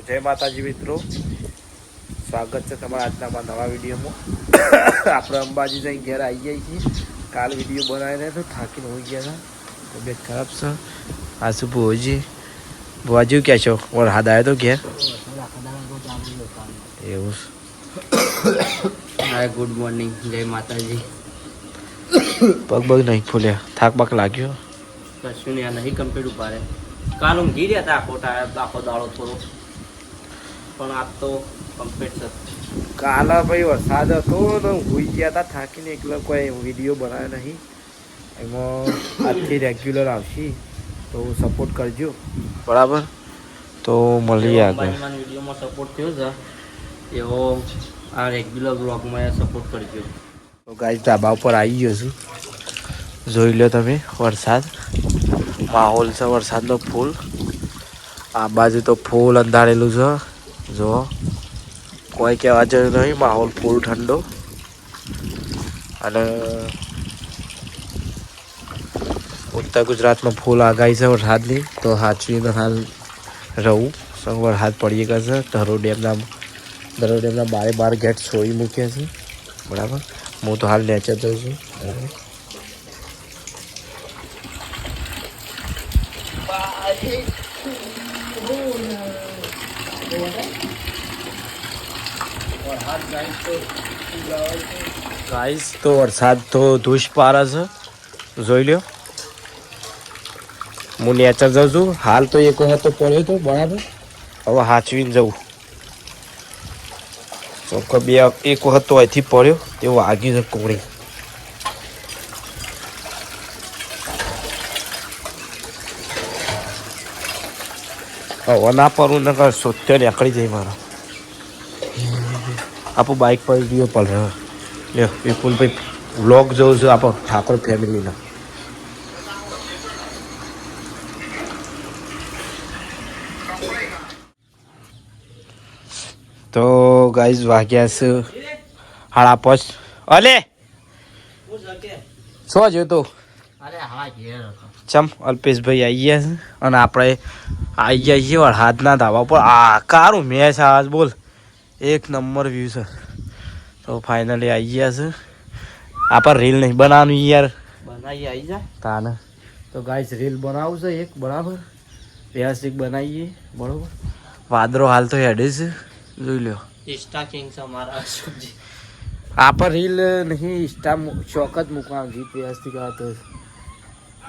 જય માતાજી મિત્રો, સ્વાગત છે તમારા આજના નવા વિડીયોમાં. આપણે અંબાજી જઈને ઘેર આવી ગયા છીએ. કાલ વિડીયો બનાવીને તો થાકીને હોઈ ગયા હતા, તબિયત ખરાબ છે. આ શું ભોજી ભોજી ક્યાં છો? વરસાદ આવ્યો તો ઘેર એવું. હાય, ગુડ મોર્નિંગ, જય માતાજી. પગ બગ નહીં ફૂલ્યા, થાક બાક લાગ્યો કશું ને નહીં કમ્પ્લીટ ઉપાડે. કાલ ઊંઘી રહ્યા હતા આખો દાડો થોડો, પણ આજ તો કમ્પ્લીટ છે. કાલે ભાઈ વરસાદ હતો તો હોઈ ગયા હતા થાકીને, એકલા કોઈ વિડીયો બનાવ્યો નહીં. એમાં આજથી રેગ્યુલર આવશે તો સપોર્ટ કરજો, બરાબર? તો મળીએ આગળ. વિડીયોમાં સપોર્ટ થયો છે એવો આ રેગ્યુલર બ્લોગમાં સપોર્ટ કરજો. તો ગાઈસ ધાબા ઉપર આવી ગયો છું, જોઈ લો તમે. વરસાદ માહોલ છે વરસાદનો ફૂલ. આ બાજુ તો ફૂલ અંધારેલું છે, જો કોઈ કહેવા જેવું નહીં. માહોલ ફૂલ ઠંડો. અને ઉત્તર ગુજરાતમાં ફૂલ આગાહી છે વરસાદની, તો સાચવીને હાલ રહું. વરસાદ પડી ગયા છે. ધરોઈ ડેમના બારે ગેટ છોડી મૂક્યા છે, બરાબર? હું તો હાલ નેચર જઉં છું. ગાઈસ તો વરસાદ તો ધૂસ પારે છે, જોઈ લ્યો. હું નેચર જાઉં છું. હાલ તો એક વખત તો પડ્યો હતો, બરાબર? હવે હાચવીને જવું. ચોખ્ખો એક વખત તો અહીંથી પડ્યો, એવું વાગ્યું છે કોણી. હવે ના પડું ને સોત્યો નીકળી જાય મારો. આપણું બાઇક પર ગયો પડે. લ્યો વિપુલભાઈ વ્લોગ જોઉં છું આપણો ઠાકોર ફેમિલીના. તો ગાઈઝ વાગ્યા છે 5:30. અલે શું જોતો? ચમ અલ્પેશભાઈ આવી ગયા છે અને આપણે આવી ગયા છીએ વરસાદના ધાબા પર. આ કારું મેચ આજ બોલ, એક નંબર વ્યૂ છે. તો ફાઇનલી આવી ગયા છે. આપણે રીલ નહીં બનાવવાનું યાર, બનાવી આવી જાય તાને. તો ગાઈસ રીલ બનાવું છે એક, બરાબર? વ્યવસ્થિત બનાવીએ, બરાબર? વાદરો હાલ તો હેડે છે, જોઈ લો. ઇન્સ્ટા કિંગ છે અમારા અશોકજી. આપણે રીલ નહીં, ઇન્સ્ટા ચોક જ મૂકવાનું. ગીત વ્યવસ્થિત ગાતો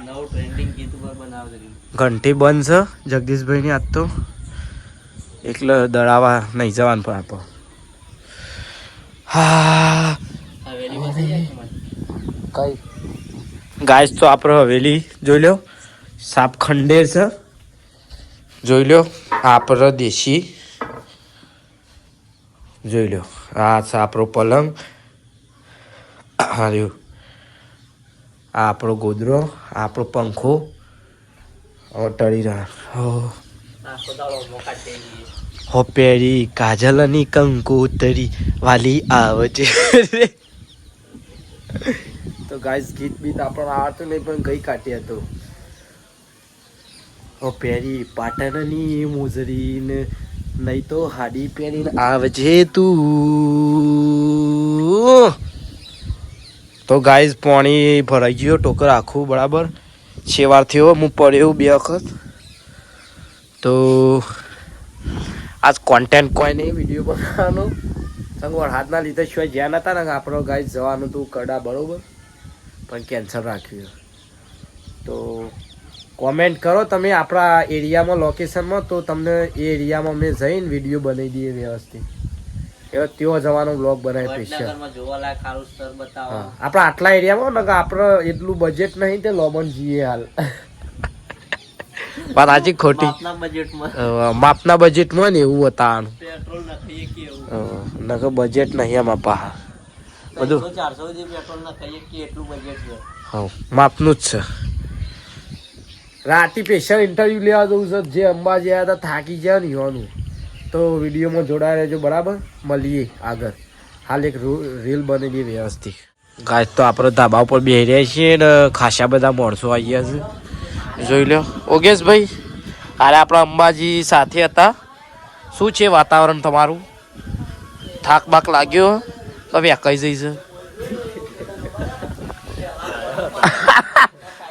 નવું ટ્રેન્ડિંગ ગીત ઉપર બનાવે છે. ઘંટી બંધ છે જગદીશભાઈની આજ તો, એટલે દળાવા નહીં જવાનું. પણ આપણો હા કઈ ગાઈસ તો આપણે હવેલી જોઈ લો. સાપ ખંડેર છે, જોઈ લો. આપણો દેશી જોઈ લો. આ છે આપણો પલંગ. હાર્યું આ આપણો ગોદરો, આપણો પંખો. ટળી રહ્યા હો પેરી કાજલની કંકોતરી વાલી આવજે. તો ગાઈસ ગીત બીત આપણને આવડતું નહીં, પણ ગઈ કાઢી હતો. હો પેરી પાટણની મોજરી ને નહીં તો હાડી પહેરીને આવજે તું. તો ગાઈસ પાણી ભરાઈ ગયો ટોકર આખું, બરાબર? છેવાર થયો, હું પડ્યો 2 વખત. તો આજ કોન્ટેન્ટ કોઈ નહીં વિડીયો બનાવવાનો. સંગવડ હાથના લીધે સિવાય જ્યાં નતા ને આપણો ગાઈસ જવાનું હતું કડા, બરાબર? પણ કેન્સલ રાખ્યું. તો કોમેન્ટ કરો તમે આપણા એરિયામાં લોકેશનમાં, તો તમને એ એરિયામાં અમે જઈને વિડીયો બનાવી દઈએ વ્યવસ્થિત. એવો ત્યાં જવાનો બ્લોગ બનાવી સ્પેશિયલ. આપણા આટલા એરિયામાં ને આપણે એટલું બજેટ નહીં તે લોબન જઈએ હાલ. પણ આજે ખોટી માપના બજેટમાં ને એવું હતા. નકર બજેટ નહીં આમાં પાહા, બધું 400 પેટ્રોલ ના કહીએ કે એટલું બજેટ છે. હા, માપનું જ છે. રાતી સ્પેશિયલ ઇન્ટરવ્યૂ લેવા જવું છે. જે અંબાજી આવ્યા હતા થાકી ગયા ને એવાનું. તો વિડીયોમાં જોડાયા રહેજો, બરાબર? મળીએ આગળ. હાલ એક રીલ બનેલી વ્યવસ્થિત. ગાય તો આપણે ધાબા ઉપર બેસી રહ્યા છીએ ને ખાસા બધા માણસો આવી ગયા છે, જોઈ લો. ઓગેશભાઈ અરે આપણા અંબાજી સાથે હતા શું છે વાતાવરણ તમારું? થાક બાક લાગ્યો તો વેકાઈ જઈશ.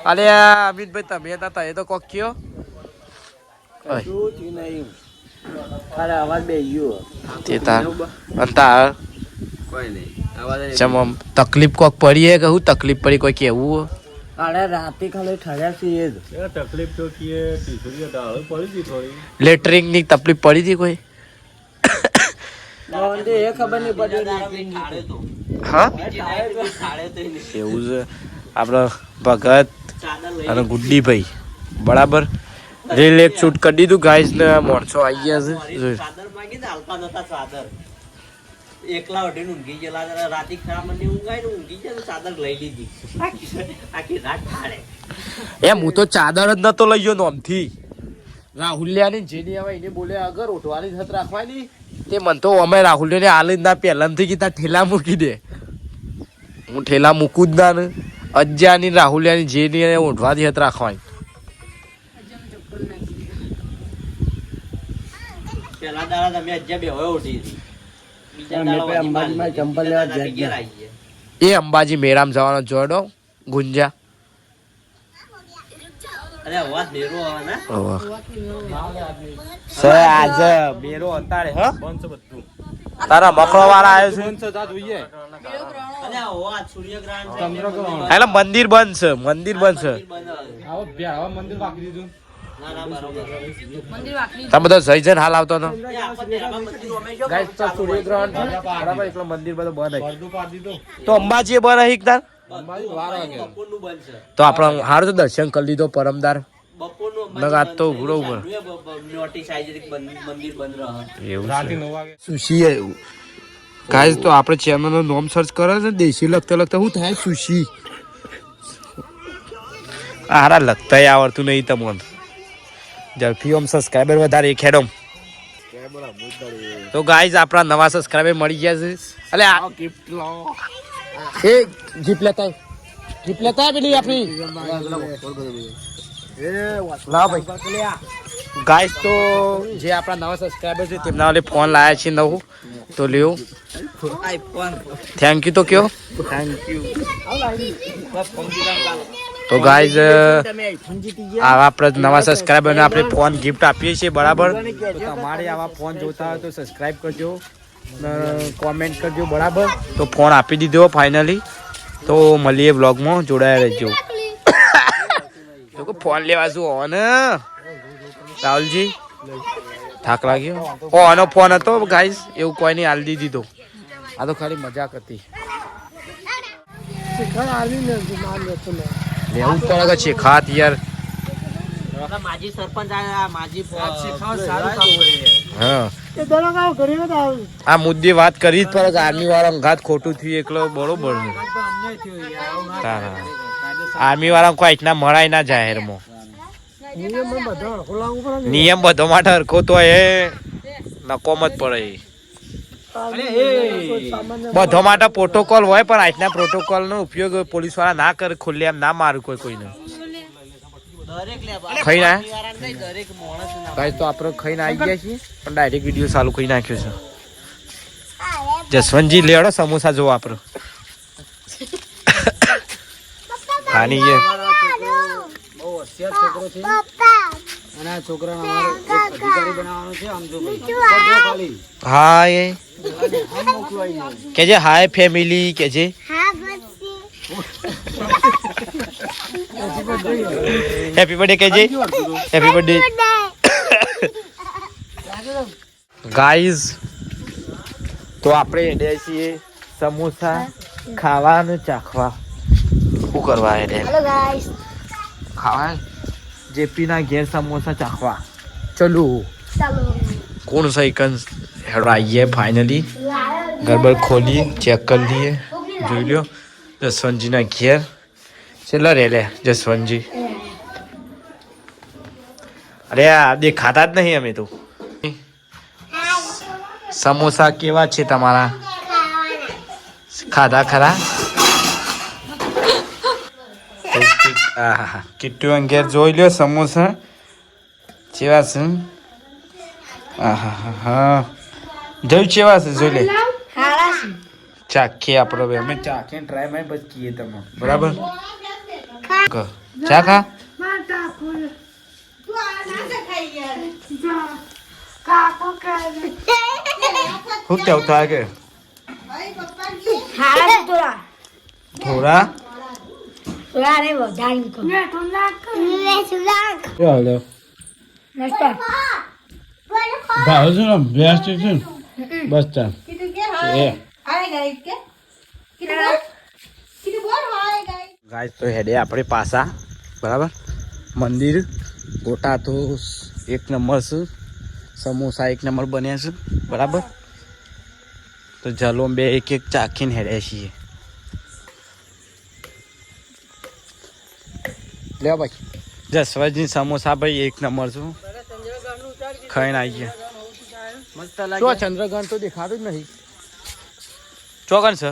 અરે અમિતભાઈ તમે હતા એ તો કોક કયો અવાજ બે ગયો તે તાર અંતા ચમ આમ તકલીફ કોક પડી હે કે હું તકલીફ પડી કોઈ કેવું? અરે રાતે ખાલી ઠર્યા છે એ જ તકલીફ તો કીએ ટીસુરી ડાળ પડી હતી થોડી લેટરિંગ ની તકલીફ પડી હતી કોઈ? એ ખબર નહીં પડી. હા એવું છે. આપડે ભગત અને ગુડ્ડીભાઈ બરાબર રીલ એક શૂટ કરી દીધું ગાઈસ ને માણસો આવી ગયા છે. ચાદર માંગી હાલતા નતા ચાદર એકલા ઉઠીને ઊંઘી ગયેલા રાતે ખરાબ મને ઊંઘાય ને ઊંઘી ગયા ચાદર લઈ લીધી આખી રાત ઠાડે. એમ હું તો ચાદર જ નતો લઈ ગયો નોમથી. રાહુલિયા ની જેની આવે એને બોલે અગર ઉઠવાની હત રાખવાની તે મન તો અમે રાહુલિયા ને હાલ જ ના પહેલાથી કીધા ઠેલા મૂકી દે. હું ઠેલા મૂકું જ ના ને અજ્જાની રાહુલિયાની જેની ઉઠવાથી હત રાખવાની. પેલા દાડા તમે અજ્જા બે હોય ઉઠી હતી બીજા દાડા અંબાજીમાં ચંપલ લેવા જગ્યા એ અંબાજી મેળામાં જવાનો જોડો ગુંજા. અરે વાત બેરો આવે ને સર આજે મેરો અતારે હ બંધ બધું તારા મકરો વાળા આવ્યો છે બંધ જા જોઈએ. અરે વાત સૂર્યગ્રહણ એટલે મંદિર બંધ છે મંદિર બંધ છે. આવો આવો મંદિર બાકી દીધું ના ના બરોબર મંદિર બાકી તમે બધા જઈ જઈને હાલ આવતો હતો એ આપણે મંદિર અમે જો ગાઈસ તો સૂર્યગ્રહણ બરાબર એટલે મંદિર બધું બંધ પડું પાડી દીધું તો અંબાજી બંધ હી તાર અંબાજી 12 વાગે બપોરનું બંધ છે તો આપણે હારું તો દર્શન કરી લીધો પરમદાર બપોરનું નગાત તો ઉઘડો ઉપર નોટિસ આવી જતી મંદિર બંધ રહે એવું રાતે 9 વાગે સુશી આવ્યું ગાઈસ તો આપણે ચેનલ નું નામ સર્ચ કરે છે દેશી લખતા લખતા શું થાય સુશી હારા લખતા આવડતું નહીં તમને ઝડપી ઓમ સબસ્ક્રાઇબર વધારે ખેડમ તો ગાઈસ આપણા નવા સબસ્ક્રાઇબર મળી ગયા છે. અલે આ ગિફ્ટ લો એ ગિફ્ટ લેતા પેલી આપણી લાવ ભાઈ. ગાઈસ તો જે આપણા નવા સબસ્ક્રાઇબર છે તેમના વાલે ફોન લાયા છે નવું તો લ્યો આઈફોન થેન્ક યુ તો કયો થેન્ક યુ તો ગાઈઝ આવા આપણે નવા સબસ્ક્રાઇબરને આપણે ફોન ગિફ્ટ આપીએ છીએ બરાબર. તમારે આવા ફોન જોતા હોય તો સબસ્ક્રાઇબ કરજો કોમેન્ટ કરજો બરાબર. તો ફોન આપી દીધો ફાઇનલી. તો મળીએ વ્લોગમાં જોડાયા રહેજો. તો ફોન લેવા શું હો ને રાહુલજી થાક લાગ્યો ઓ આનો ફોન હતો ગાઈઝ એવું કોઈ નહીં હાલ દીધો. આ તો ખાલી મજાક હતી. લેવું પડે કે છે ખાત યાર. માજી સરપંચ આયા માજી સારું કામ હા આ મુદ્દે વાત કરી જ પડે કે આર્મી વાળા ઘાત ખોટું થયું એકલો બરોબર છે. આર્મી વાળા કોઈ એટલા મળાય ના જાહેરમાં નિયમ બધો માટે હરખો તો એ નકોમ જ પડે. બધો માટે પ્રોટોકોલ હોય પણ આજના પ્રોટોકોલ નો ઉપયોગ પોલીસ વાળા ના કરે ખુલ્લે એમ ના મારું કોઈને ખાઈ ના ગાઈસ તો આપણે ખાઈને આવી ગયા છીએ પણ ડાયરેક્ટ વિડીયો ચાલુ કરી નાખ્યો છે. જસવંતજી લેડો સમોસા જોવો આપણે આની એ બહુ હોશિયાર છોકરો છે અને આ છોકરાને અમારે એક અધિકારી બનાવવાનો છે આમ જો ખાલી હાય કેજે હાય ફેમિલી કેજે હેપી બર્થડે કેજે હેપી બર્થડે ગાઈઝ. તો આપણે હેડ્યા છીએ સમોસા ખાવા અને ચાખવા. શું કરવા હેડે ખાવા જેપી ના ઘેર સમોસા ચાખવા ચલો કોણ સાइकिल हेराइए फाइनली गड़बड़ खोलिए चेक कर लिए જોઈ લ્યો જસવંતજી ના ઘેર ચલો રે લે જસવંતજી. અરે આ દેખાતા જ નહીં અમે તો. સમોસા કેવા છે તમારા ખાધા ખરા? કિટ્ટુ અંગેર જોઈ લ્યો સમોસા કેવા છે હા જોયું ચેવા છે જોઈ લે હારા છે. ચાખીએ આપણે હવે અમે ચાખીને ટ્રાય માં બસ કીએ તમે બરાબર ચા ખા શું કેવું થાય કે હારા છે થોડા. થોડા થોડા નહીં વધારે કહો. હાલો મસ્ત. ભાવ છે ને બેસ્ટ છે ને બસ ચાલ એ ગાય તો હેડે આપણે પાછા બરાબર મંદિર ગોટા તો એક નંબર છે સમોસા એક નંબર બન્યા છે બરાબર તો ચાલો બે એક એક ચાખીને હેડ્યા છીએ લે ભાઈ જસવાજી સમોસા ભાઈ એક નંબર છું ખાઈને આવી ગયા તો ચંદ્રગ્રહણ તો દેખાતું જ નહીં ચોકન છે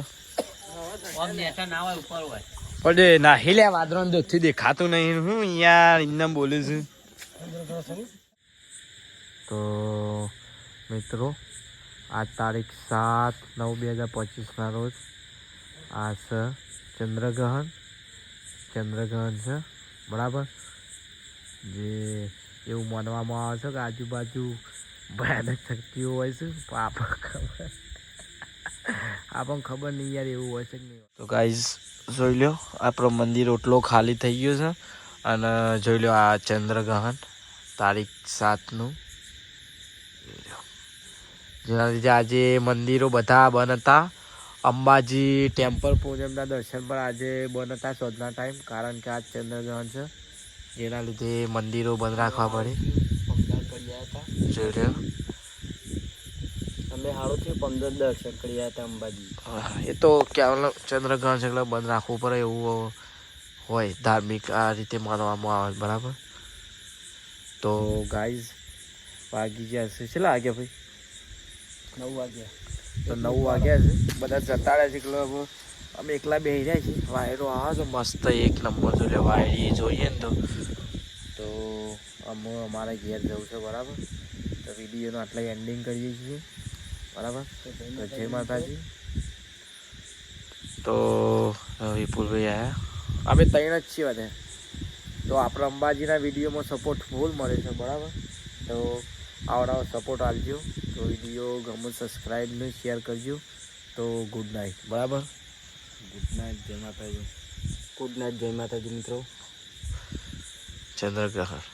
આમ નેચા ના હોય ઉપર હોય પણ નાહી લે વાદળો દોથી દેખાતું નહીં હું યાર એમને બોલું છું તો મિત્રો આજ તારીખ 7/9/2025 રોજ આ છે ચંદ્રગ્રહણ છે બરાબર જે એવું માનવામાં આવે છે કે આજુબાજુ ભયાનક શક્તિઓ હોય છે આપણને ખબર નહીં યાર એવું હોય છે કે નહીં તો ગાઈઝ જોઈ લો આપણો મંદિર ઓટલો ખાલી થઈ ગયો છે અને જોઈ લો આ ચંદ્રગ્રહણ તારીખ 7નું જેના લીધે આજે મંદિરો બધા બંધ હતા અંબાજી ટેમ્પલ પૂજનના દર્શન પણ આજે બંધ હતા શોધના ટાઈમ કારણ કે આજ ચંદ્રગ્રહણ છે જેના લીધે મંદિરો બંધ રાખવા પડે જોઈ લો અમે હાડુથી 15 દર્શન કર્યા હતા અંબાજી એ તો કેવલ ચંદ્રગ્રહણ છે એટલે બંધ રાખવું પડે એવું હોય ધાર્મિક આ રીતે માનવામાં આવે બરાબર તો ગાઈઝ વાગી ગયા છે કેટલા વાગ્યા ભાઈ 9 વાગ્યા તો 9 વાગ્યા છે બધા જતા રહ્યા છે એટલે હવે અમે એકલા બેસી રહ્યા છીએ વાયરો આવે છે મસ્ત એક નંબર જો લે વાયરી જોઈએ ને તો અમે અમારા ઘેર જવું છે બરાબર તો વિડીયોનો આટલા એન્ડિંગ કરીએ છીએ બરાબર તો જય માતાજી તો વિપુલભાઈ આવ્યા અમે 3 જ છીએ બધા તો આપણે અંબાજીના વિડીયોમાં સપોર્ટ ફૂલ મળે છે બરાબર તો આવડાવો સપોર્ટ આપજો તો વિડીયો ગમે સબસ્ક્રાઈબ ને શેર કરજો તો ગુડ નાઇટ બરાબર ગુડ નાઇટ જય માતાજી મિત્રો ચંદ્રગ્રહણ